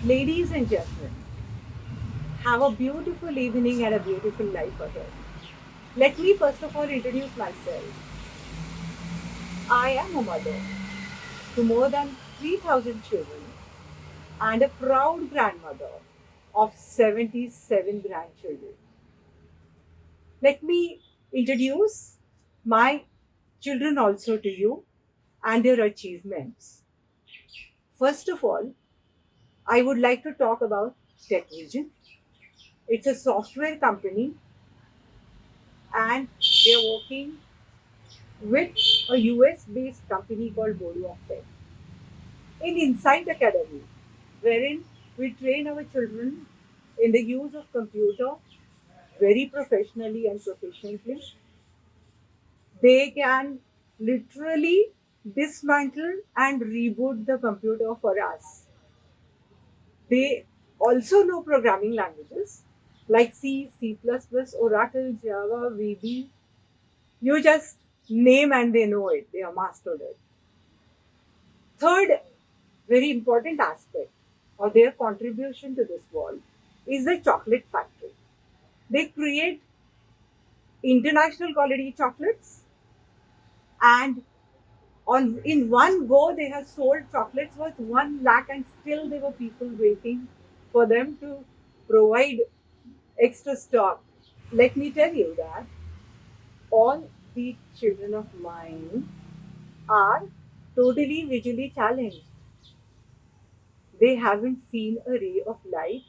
Ladies and gentlemen, have a beautiful evening and a beautiful life ahead. Let me first of all introduce myself. I am a mother to more than 3,000 children and a proud grandmother of 77 grandchildren. Let me introduce my children also to you and their achievements. First of all, I would like to talk about TechVision. It's a software company and they're working with a US based company called Bodu Tech in Insight Academy, wherein we train our children in the use of computer very professionally and proficiently. They can literally dismantle and reboot the computer for us. They also know programming languages like C, C++, Oracle, Java, VB. You just name and they know it. They are mastered it. Third, very important aspect of their contribution to this world is the chocolate factory. They create international quality chocolates, and on in one go they have sold chocolates worth 1 lakh, and still there were people waiting for them to provide extra stock. Let me tell you that all the children of mine are totally visually challenged. They haven't seen a ray of light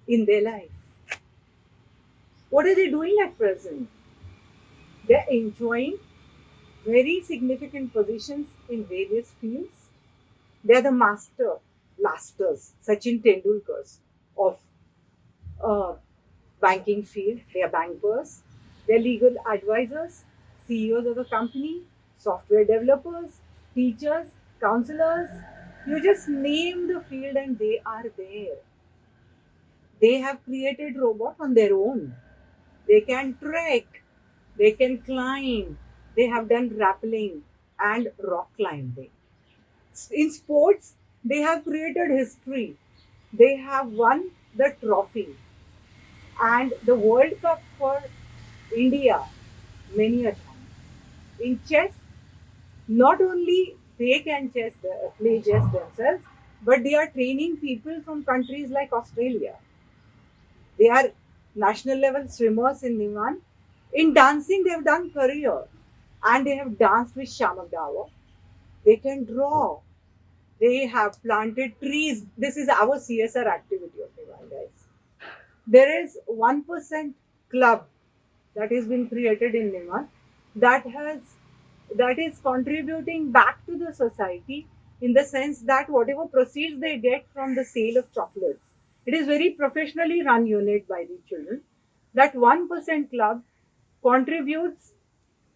in their life. What are they doing at present? They're enjoying very significant positions in various fields. They're the blasters, Sachin Tendulkars of uh, banking field. They are bankers. They're legal advisors, CEOs of the company, software developers, teachers, counselors. You just name the field and they are there. They have created robot on their own. They can trek, they can climb, they have done rappelling and rock climbing. In sports, they have created history. They have won the trophy and the World Cup for India many a time. In chess, not only they can play chess themselves, but they are training people from countries like Australia. They are national level swimmers in Nivan. In dancing, they have done career and they have danced with Shamak Dawa. They can draw. They have planted trees. This is our CSR activity of Nivan, guys. There is 1% club that has been created in Nivan that has that is contributing back to the society in the sense that whatever proceeds they get from the sale of chocolates, it is very professionally run unit by the children. That 1% club contributes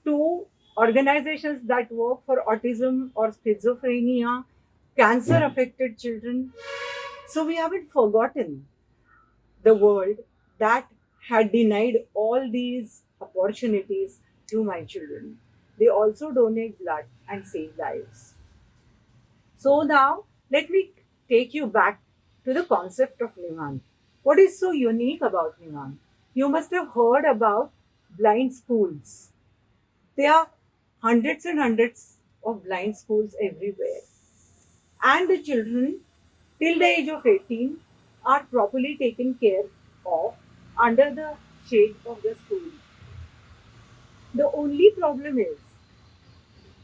to organizations that work for autism or schizophrenia, cancer affected children. So we haven't forgotten the world that had denied all these opportunities to my children. They also donate blood and save lives. So now let me take you back to the concept of Nivan. What is so unique about Nivan? You must have heard about blind schools. There are hundreds and hundreds of blind schools everywhere. And the children till the age of 18 are properly taken care of under the shade of the school. The only problem is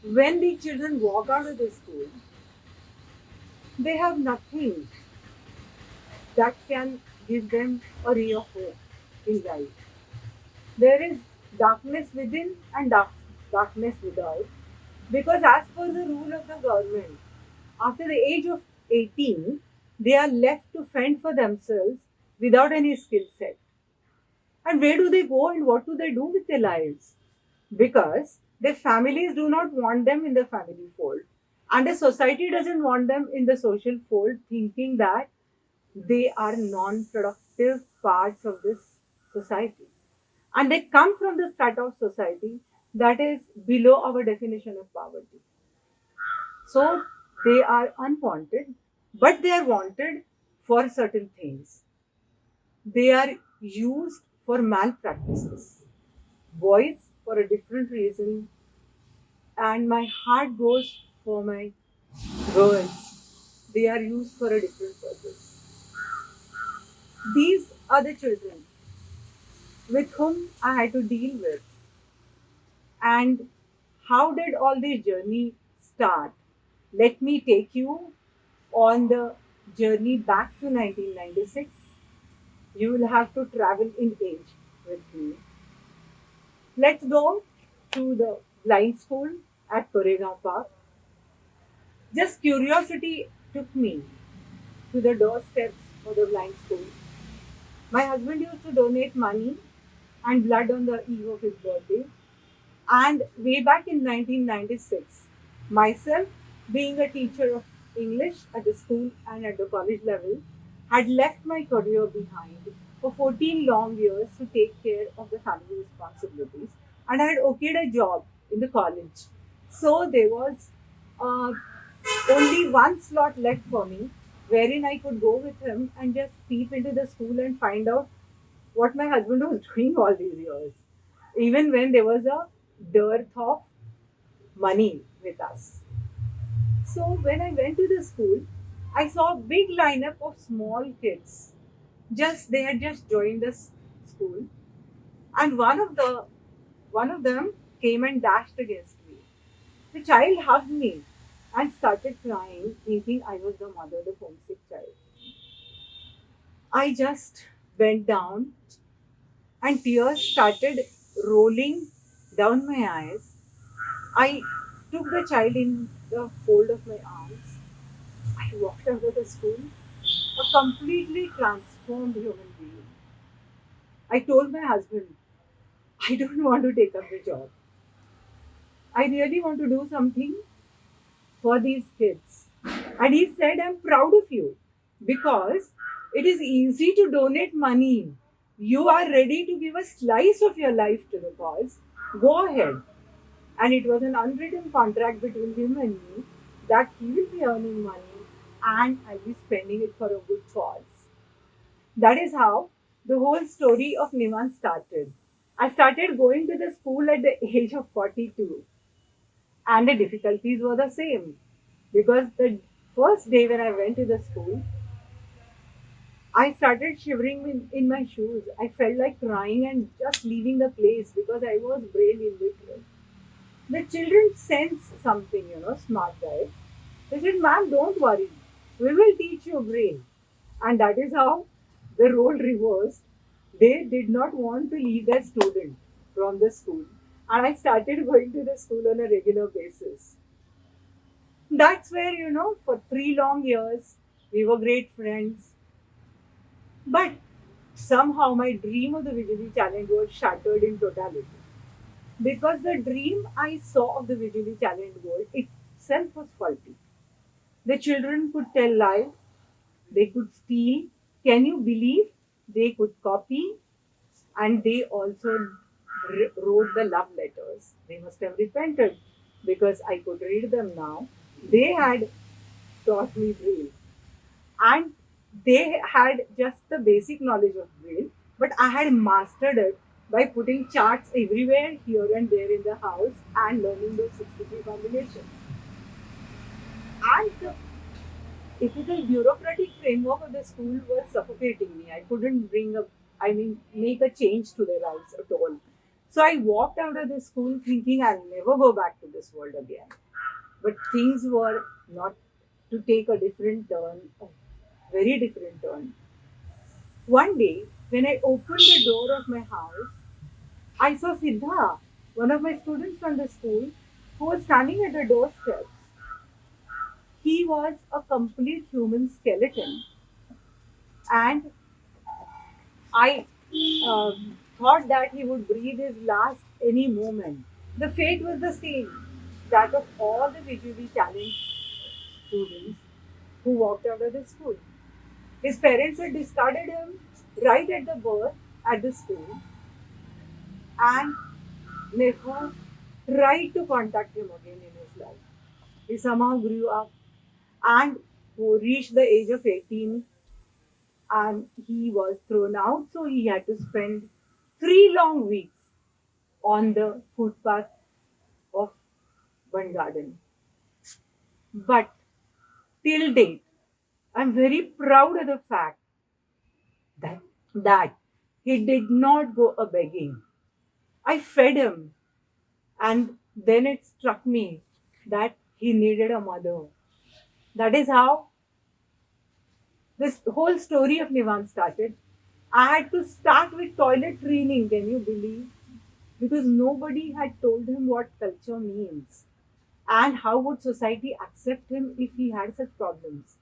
when the children walk out of the school, they have nothing that can give them a ray of hope in life. There is darkness within and darkness without, because as per the rule of the government, after the age of 18, they are left to fend for themselves without any skill set. And where do they go and what do they do with their lives? Because their families do not want them in the family fold. And the society doesn't want them in the social fold, thinking that they are non productive parts of this society. And they come from the strata of society that is below our definition of poverty. So they are unwanted, but they are wanted for certain things. They are used for malpractices. Boys for a different reason, and my heart goes for my girls. They are used for a different purpose. These are the children with whom I had to deal with. And how did all this journey start? Let me take you on the journey back to 1996. You will have to travel in age with me. Let's go to the blind school at Koregaon Park. Just curiosity took me to the doorsteps of the blind school. My husband used to donate money and blood on the eve of his birthday. And way back in 1996, myself, being a teacher of English at the school and at the college level, had left my career behind for 14 long years to take care of the family responsibilities. And I had okayed a job in the college. So there was uh, only one slot left for me wherein I could go with him and just peep into the school and find out what my husband was doing all these years, even when there was a dearth of money with us. So when I went to the school, I saw a big lineup of small kids. Just they had just joined the school, and one of them came and dashed against me. The child hugged me and started crying, thinking I was the mother of the homesick child. I just bent down and tears started rolling down my eyes. I took the child in the fold of my arms. I walked out of the school, a completely transformed human being. I told my husband, I don't want to take up the job. I really want to do something for these kids. And he said, I'm proud of you because it is easy to donate money. You are ready to give a slice of your life to the cause. Go ahead. And it was an unwritten contract between him and me that he will be earning money and I'll be spending it for a good cause. That is how the whole story of Nivan started. I started going to the school at the age of 42, and the difficulties were the same because the first day when I went to the school, I started shivering in my shoes. I felt like crying and just leaving the place because I was brain illiterate. The children sense something, smart guys. They said, ma'am, don't worry. We will teach you brain. And that is how the role reversed. They did not want to leave their student from the school. And I started going to the school on a regular basis. That's where, for 3 long years, we were great friends. But somehow my dream of the Visually Challenge was shattered in totality. Because the dream I saw of the visually challenged world itself was faulty. The children could tell lies, they could steal. Can you believe they could copy? And they also wrote the love letters. They must have repented because I could read them now. They had taught me Braille, and they had just the basic knowledge of Braille, but I had mastered it by putting charts everywhere, here and there in the house, and learning those 63 combinations. And the typical bureaucratic framework of the school was suffocating me. I couldn't make a change to their lives at all. So I walked out of the school thinking I'll never go back to this world again. But things were not to take a different turn, a very different turn. One day, when I opened the door of my house, I saw Siddha, one of my students from the school, who was standing at the doorsteps. He was a complete human skeleton, and I thought that he would breathe his last any moment. The fate was the same, that of all the visually challenged students who walked out of the school. His parents had discarded him right at the birth at the school and never tried to contact him again in his life. He somehow grew up and reached the age of 18 and he was thrown out. So he had to spend 3 long weeks on the footpath of one garden. But till date, I'm very proud of the fact that, that he did not go a begging. I fed him and then it struck me that he needed a mother. That is how this whole story of Nivan started. I had to start with toilet training, can you believe? Because nobody had told him what culture means and how would society accept him if he had such problems.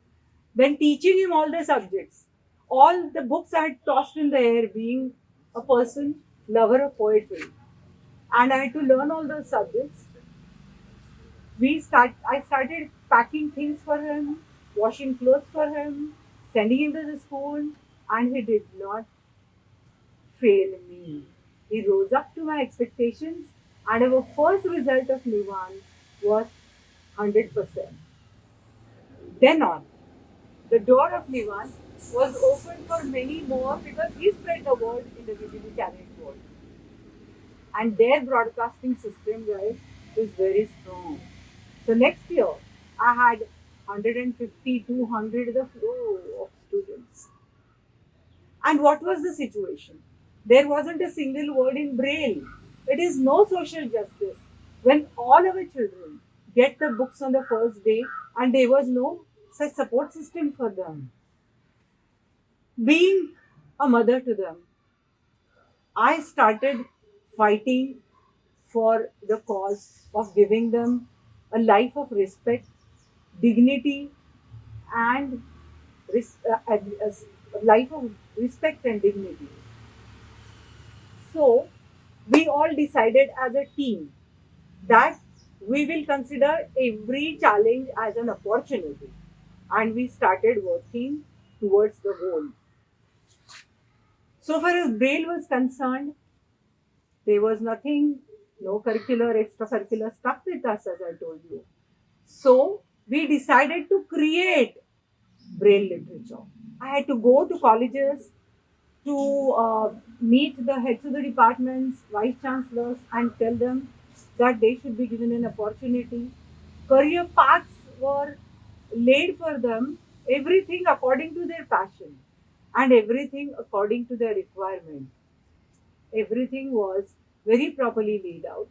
Then teaching him all the subjects, all the books I had tossed in the air, being a person, lover of poetry. And I had to learn all those subjects. I started packing things for him, washing clothes for him, sending him to the school, and he did not fail me. He rose up to my expectations, and our first result of Nivan was 100%. Then on, the door of Nivan was open for many more because he spread the word in the Vijay channel world. And their broadcasting system, guys, is very strong. So next year, I had 150, 200 the flow of students. And what was the situation? There wasn't a single word in Braille. It is no social justice. When all our children get the books on the first day and there was no such support system for them. Being a mother to them, I started fighting for the cause of giving them a life of respect, dignity, and a life of respect and dignity. So, we all decided as a team that we will consider every challenge as an opportunity and we started working towards the goal. So far as Braille was concerned, there was nothing, no curricular, extracurricular stuff with us, as I told you. So we decided to create Braille literature. I had to go to colleges to meet the heads of the departments, vice chancellors, and tell them that they should be given an opportunity. Career paths were laid for them, everything according to their passion and everything according to their requirement. Everything was very properly laid out.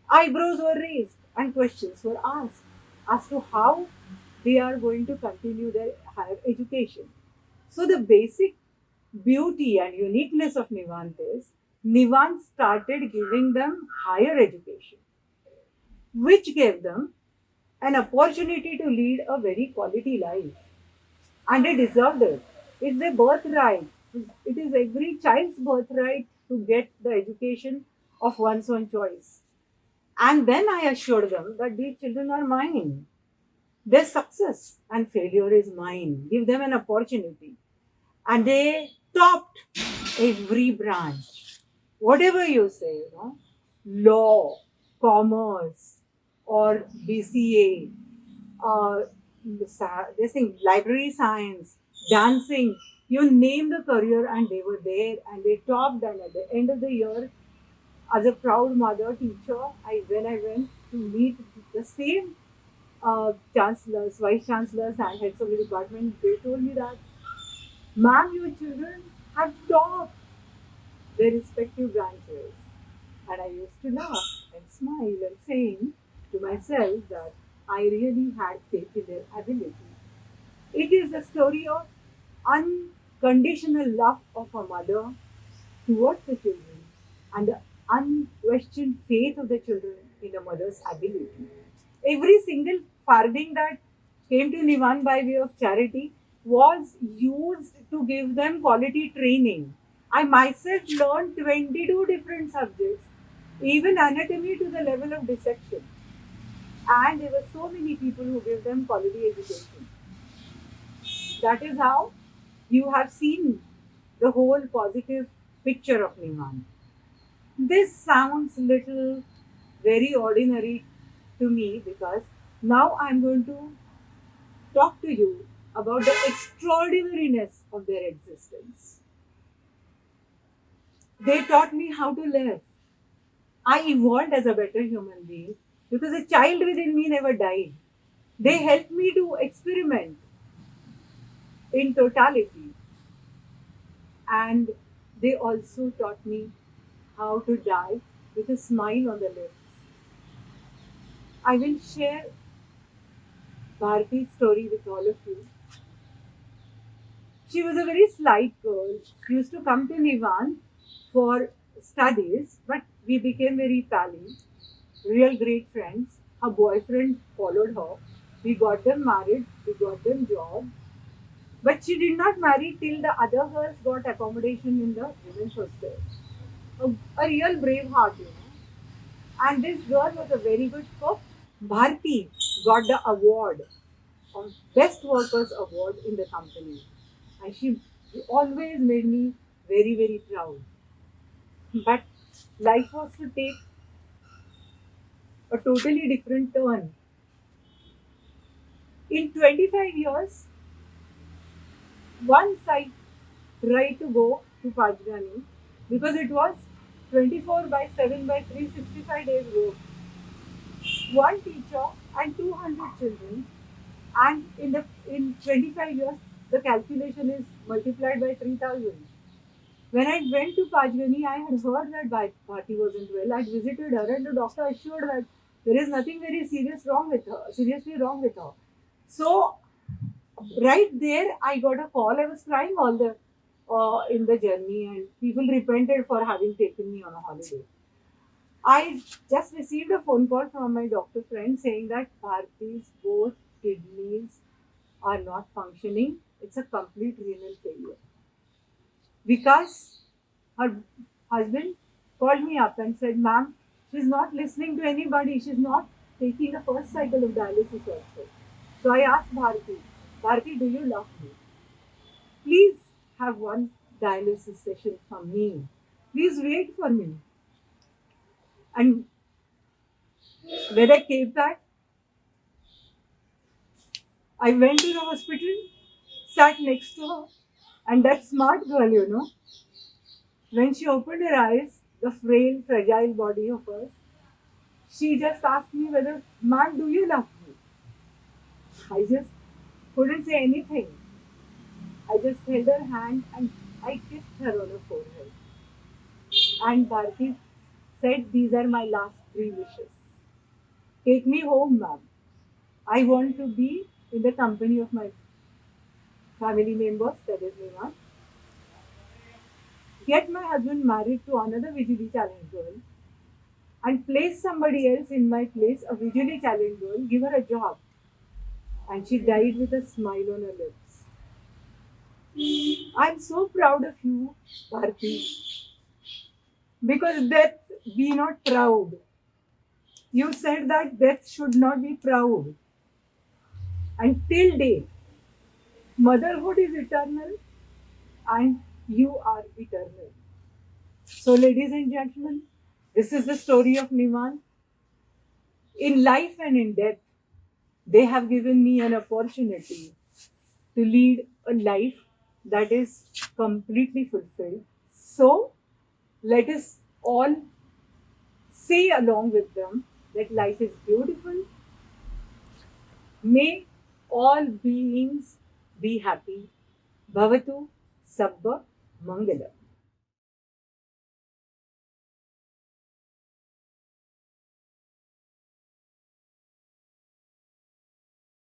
Eyebrows were raised and questions were asked as to how they are going to continue their higher education. So, the basic beauty and uniqueness of Nivan is Nivan started giving them higher education, which gave them an opportunity to lead a very quality life. And they deserved it. It's their birthright. It is every child's birthright to get the education of one's own choice. And then I assured them that these children are mine. Their success and failure is mine. Give them an opportunity. And they topped every branch. Whatever you say, law, commerce, or BCA, this thing, library science, dancing, you name the career and they were there and they topped. And at the end of the year, as a proud mother, teacher, when I went to meet the same chancellors, vice chancellors, and heads of the department, they told me that, ma'am, your children have topped their respective branches. And I used to laugh and smile and saying to myself that I really had faith in their ability. It is the story of unconditional love of a mother towards the children and the unquestioned faith of the children in a mother's ability. Every single farthing that came to Nivan by way of charity was used to give them quality training. I myself learned 22 different subjects, even anatomy to the level of dissection. And there were so many people who gave them quality education. That is how you have seen the whole positive picture of Nivan. This sounds little very ordinary to me because now I'm going to talk to you about the extraordinariness of their existence. They taught me how to live. I evolved as a better human being because a child within me never died. They helped me to experiment in totality, and they also taught me how to die with a smile on the lips. I will share Bharati's story with all of you. She was a very slight girl. She used to come to Nivan for studies, but we became very pally, real great friends. Her boyfriend followed her. We got them married, we got them jobs. But she did not marry till the other girls got accommodation in the women's hostel. A real brave heart, you know. And this girl was a very good cook. Bharti got the award of Best Workers Award in the company. And she always made me very, very proud. But life was to take a totally different turn. In 25 years, once I tried to go to Pajgani because it was 24 by 7 by 365 days work. One teacher and 200 children, and in 25 years the calculation is multiplied by 3000. When I went to Pajgani, I had heard that Bhati wasn't well. I visited her, and the doctor assured that there is nothing very seriously wrong with her. So right there, I got a call. I was crying all the in the journey, and people repented for having taken me on a holiday. I just received a phone call from my doctor friend saying that Bharti's both kidneys are not functioning. It's a complete renal failure. Because her husband called me up and said, "Ma'am, she's not listening to anybody. She's not taking the first cycle of dialysis also." So I asked Bharti, do you love me? Please have one dialysis session from me. Please wait for me. And when I came back, I went to the hospital, sat next to her, and that smart girl, when she opened her eyes, the frail, fragile body of hers, she just asked me whether, "Ma'am, do you love me?" I just couldn't say anything. I just held her hand and I kissed her on her forehead. And Bharti said, "These are my last three wishes. Take me home, ma'am. I want to be in the company of my family members, that is Nivan. Get my husband married to another visually challenged girl and place somebody else in my place, a visually challenged girl, give her a job." And she died with a smile on her lips. I'm so proud of you, Bharti, because death be not proud. You said that death should not be proud. Until date, motherhood is eternal and you are eternal. So, ladies and gentlemen, this is the story of Nivan. In life and in death, they have given me an opportunity to lead a life that is completely fulfilled. So, let us all say along with them that life is beautiful. May all beings be happy. Bhavatu Sabba Mangala.